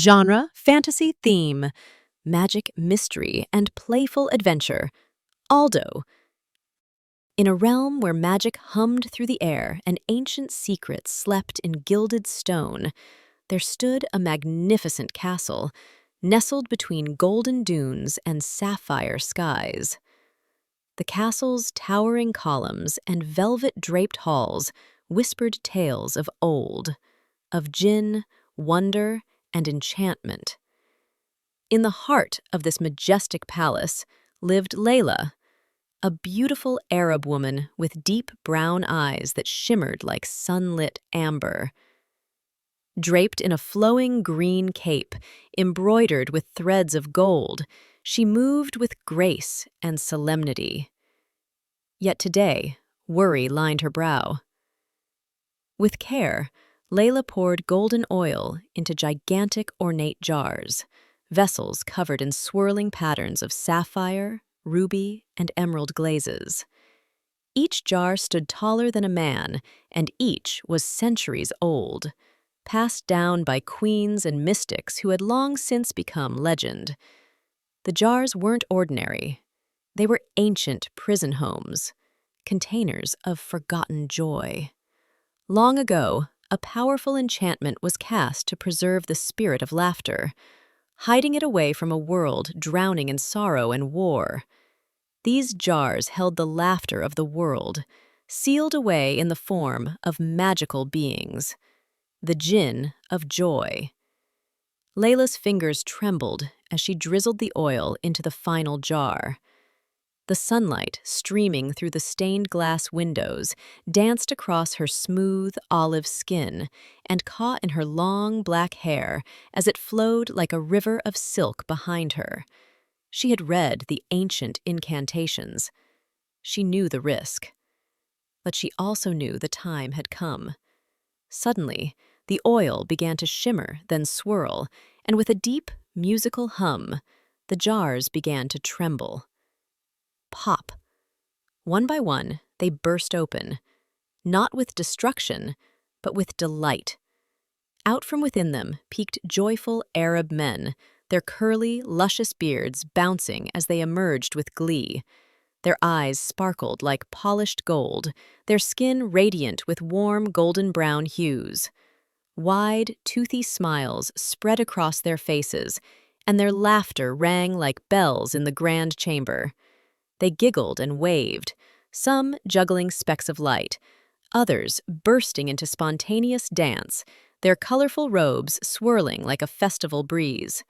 Genre, fantasy theme, magic mystery, and playful adventure. Aldo. In a realm where magic hummed through the air and ancient secrets slept in gilded stone, there stood a magnificent castle, nestled between golden dunes and sapphire skies. The castle's towering columns and velvet-draped halls whispered tales of old, of Jinn, wonder, and enchantment. In the heart of this majestic palace lived Layla, a beautiful Arab woman with deep brown eyes that shimmered like sunlit amber. Draped in a flowing green cape, embroidered with threads of gold, she moved with grace and solemnity. Yet today, worry lined her brow. With care, Layla poured golden oil into gigantic ornate jars, vessels covered in swirling patterns of sapphire, ruby, and emerald glazes. Each jar stood taller than a man, and each was centuries old, passed down by queens and mystics who had long since become legend. The jars weren't ordinary. They were ancient prison homes, containers of forgotten joy. Long ago, a powerful enchantment was cast to preserve the spirit of laughter, hiding it away from a world drowning in sorrow and war. These jars held the laughter of the world, sealed away in the form of magical beings, the Jinn of joy. Layla's fingers trembled as she drizzled the oil into the final jar. The sunlight, streaming through the stained glass windows, danced across her smooth olive skin and caught in her long black hair as it flowed like a river of silk behind her. She had read the ancient incantations. She knew the risk. But she also knew the time had come. Suddenly, the oil began to shimmer, then swirl, and with a deep, musical hum, the jars began to tremble. Pop. One by one, they burst open, not with destruction, but with delight. Out from within them peeked joyful Arab men, their curly, luscious beards bouncing as they emerged with glee. Their eyes sparkled like polished gold, their skin radiant with warm golden-brown hues. Wide, toothy smiles spread across their faces, and their laughter rang like bells in the grand chamber. They giggled and waved, some juggling specks of light, others bursting into spontaneous dance, their colorful robes swirling like a festival breeze.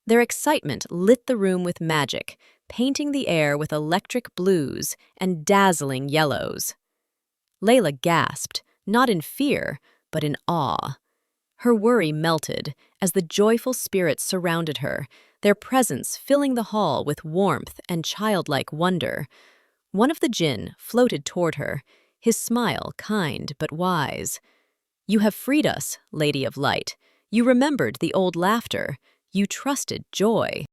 Their excitement lit the room with magic, painting the air with electric blues and dazzling yellows. Layla gasped, not in fear, but in awe. Her worry melted as the joyful spirits surrounded her, their presence filling the hall with warmth and childlike wonder. One of the Jinn floated toward her, his smile kind but wise. "You have freed us, Lady of Light. You remembered the old laughter. You trusted joy."